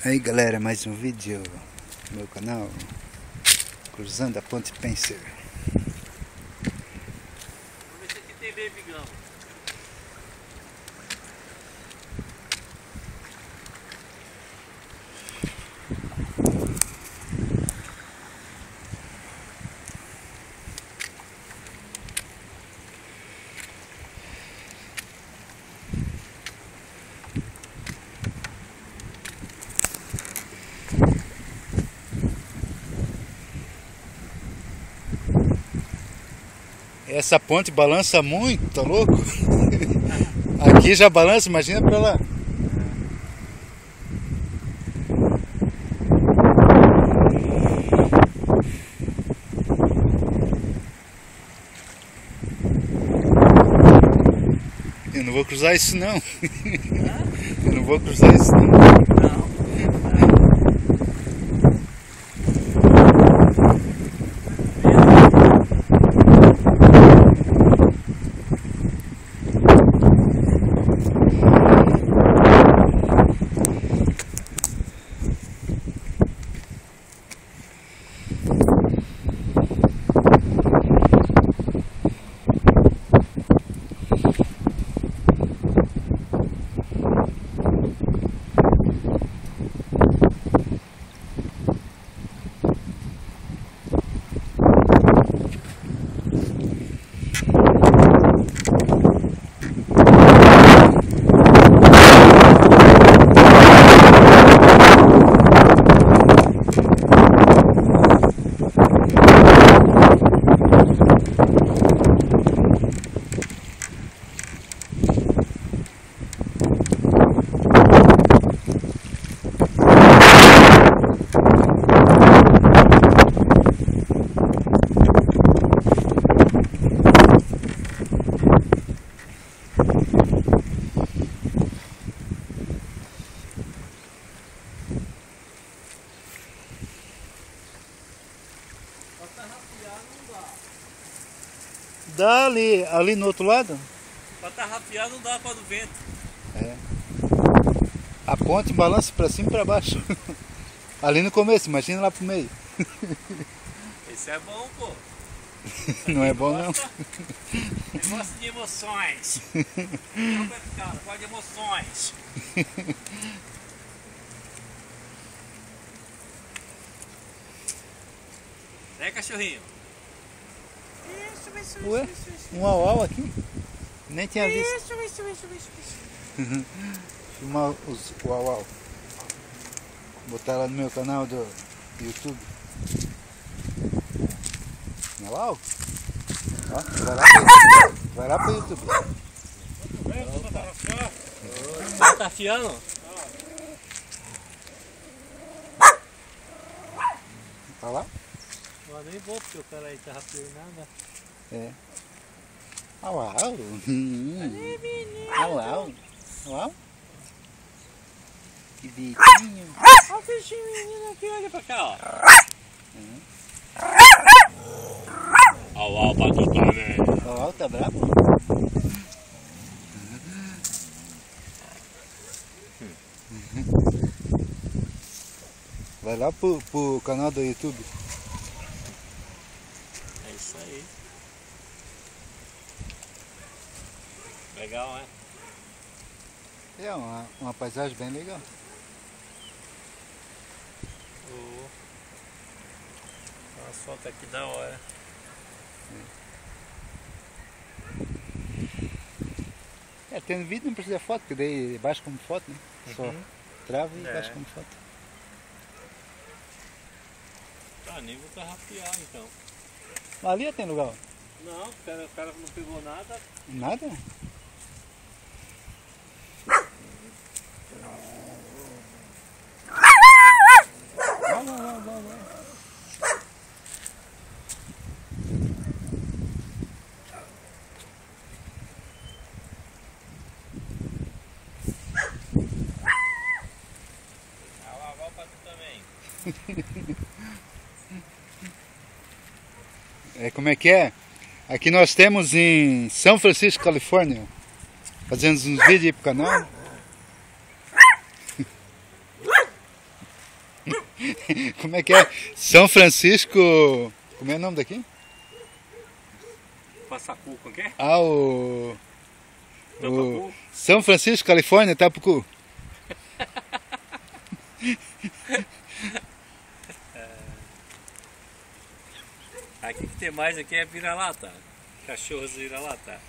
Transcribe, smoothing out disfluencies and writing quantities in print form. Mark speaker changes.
Speaker 1: Aí galera, mais um vídeo no meu canal, cruzando a Ponte Penser.
Speaker 2: Vamos ver se aqui tem berbigão.
Speaker 1: Essa ponte balança muito, tá louco? Aqui já balança, imagina pra lá. Eu não vou cruzar isso não. Eu não vou cruzar isso não.
Speaker 2: Não.
Speaker 1: Dá ali no outro lado?
Speaker 2: Pra tarrafiar não dá para do vento.
Speaker 1: É. A ponte balança pra cima e pra baixo. Ali no começo, imagina lá pro meio.
Speaker 2: Esse é bom, pô.
Speaker 1: Não é bom não?
Speaker 2: Gosto de emoções. Não vai ficar, gosto de emoções. É, cachorrinho?
Speaker 1: Ué, um au-au aqui? Nem tinha visto.
Speaker 2: Isso.
Speaker 1: Filmar o au-au. Botar lá no meu canal do YouTube. Au-au? Ó, vai lá pro YouTube.
Speaker 2: Tá tarrafiando?
Speaker 1: Tá lá?
Speaker 2: Não, nem vou porque o cara aí tá tarrafiando nada.
Speaker 1: É. Au-au. Au-au. Au-au. Que bichinho.
Speaker 2: Olha o peixinho menino aqui, olha pra cá, ó. Au, batuta, né?
Speaker 1: Au-au, tá bravo? Vai lá pro canal do YouTube.
Speaker 2: É isso aí. Legal, né?
Speaker 1: É uma paisagem bem legal.
Speaker 2: Uma foto aqui da hora.
Speaker 1: É, tendo vídeo não precisa foto, porque daí baixa como foto, né? Só trava e baixa como foto.
Speaker 2: Tá, nem vou tarrafiar então.
Speaker 1: Ali tem lugar?
Speaker 2: Não, o cara não pegou nada.
Speaker 1: Nada? Como é que é? Aqui nós temos em São Francisco, Califórnia, fazendo uns vídeos aí pro canal. Como é que é? São Francisco... Como é o nome daqui?
Speaker 2: Passacu, como é?
Speaker 1: Ah, o São Francisco, Califórnia, Tapucu.
Speaker 2: Aqui que tem mais aqui é vira-lata. Cachorros vira-lata.